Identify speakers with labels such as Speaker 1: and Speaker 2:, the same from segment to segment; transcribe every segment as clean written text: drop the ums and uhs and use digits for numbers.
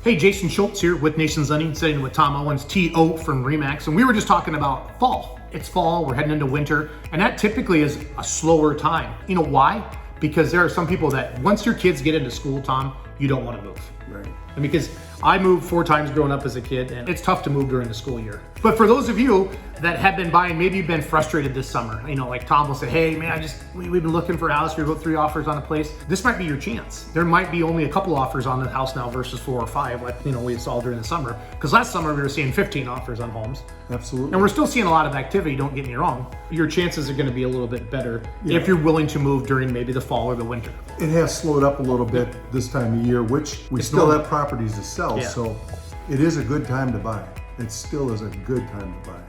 Speaker 1: Hey, Jason Schultz here with Nations Lending, sitting with Tom Owens, T.O. from RE/MAX, and we were just talking about fall. It's fall, we're heading into winter, and that typically is a slower time. You know why? Because there are some people that once your kids get into school, Tom, you don't want to move.
Speaker 2: Right.
Speaker 1: And because I moved 4 times growing up as a kid, and it's tough to move during the school year. But for those of you that have been buying, maybe you've been frustrated this summer. You know, like Tom will say, hey man, we've been looking for a house. We've got 3 offers on a place. This might be your chance. There might be only a couple offers on the house now versus 4 or 5, like we saw during the summer. Because last summer we were seeing 15 offers on homes.
Speaker 2: Absolutely.
Speaker 1: And we're still seeing a lot of activity, don't get me wrong. Your chances are gonna be a little bit better if you're willing to move during maybe the fall or the winter.
Speaker 2: It has slowed up a little bit this time of year, which we still have properties to sell. So it is a good time to buy. It still is a good time to buy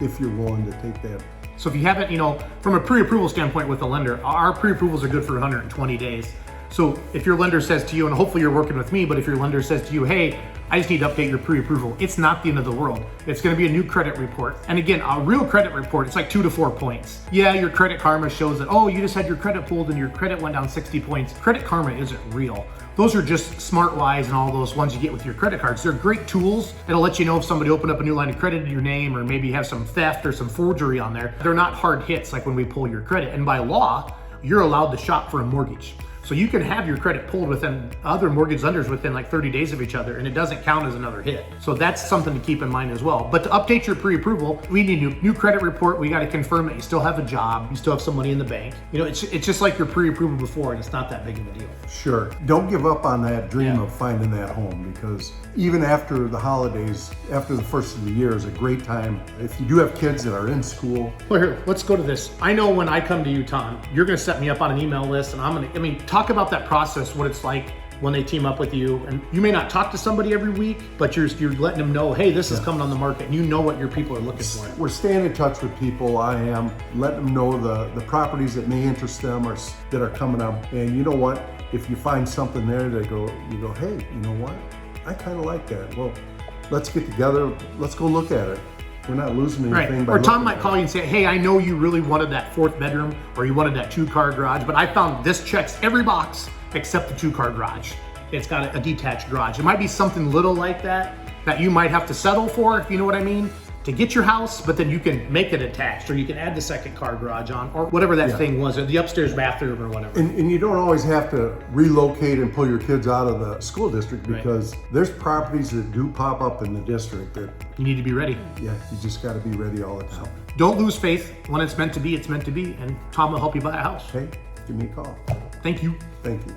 Speaker 2: if you're willing to take that.
Speaker 1: So if you haven't, from a pre-approval standpoint with the lender, our pre-approvals are good for 120 days. So if your lender says to you, and hopefully you're working with me, but if your lender says to you, hey, I just need to update your pre-approval, it's not the end of the world. It's gonna be a new credit report. And again, a real credit report, it's like 2 to 4 points. Yeah, your Credit Karma shows that, oh, you just had your credit pulled and your credit went down 60 points. Credit Karma isn't real. Those are just SmartWise and all those ones you get with your credit cards. They're great tools. It'll let you know if somebody opened up a new line of credit in your name, or maybe you have some theft or some forgery on there. They're not hard hits like when we pull your credit. And by law, you're allowed to shop for a mortgage. So you can have your credit pulled within other mortgage lenders within like 30 days of each other, and it doesn't count as another hit. So that's something to keep in mind as well. But to update your pre-approval, we need a new credit report. We got to confirm that you still have a job, you still have some money in the bank. It's just like your pre-approval before, and it's not that big of a deal.
Speaker 2: Sure. Don't give up on that dream of finding that home, because even after the holidays, after the first of the year is a great time. If you do have kids that are in school.
Speaker 1: Well, here, let's go to this. I know when I come to you, Tom, you're going to set me up on an email list, and talk about that process, what it's like when they team up with you. And you may not talk to somebody every week, but you're letting them know, hey, this is coming on the market, and you know what your people are looking for.
Speaker 2: We're staying in touch with people. I am letting them know the properties that may interest them or that are coming up. And you know what? If you find something there that you go, hey, you know what? I kind of like that. Well, let's get together. Let's go look at it. We're not losing anything.
Speaker 1: Right. Or Tom might call you and say, hey, I know you really wanted that 4th bedroom, or you wanted that 2-car garage, but I found this checks every box except the 2-car garage. It's got a detached garage. It might be something little like that you might have to settle for, if you know what I mean, to get your house, but then you can make it attached, or you can add the 2nd-car garage on, or whatever that thing was, or the upstairs bathroom or whatever.
Speaker 2: And you don't always have to relocate and pull your kids out of the school district, because there's properties that do pop up in the district that
Speaker 1: you need to be ready.
Speaker 2: Yeah, you just got to be ready all the time.
Speaker 1: Don't lose faith. When it's meant to be, it's meant to be, and Tom will help you buy a house.
Speaker 2: Hey, give me a call.
Speaker 1: Thank you.
Speaker 2: Thank you.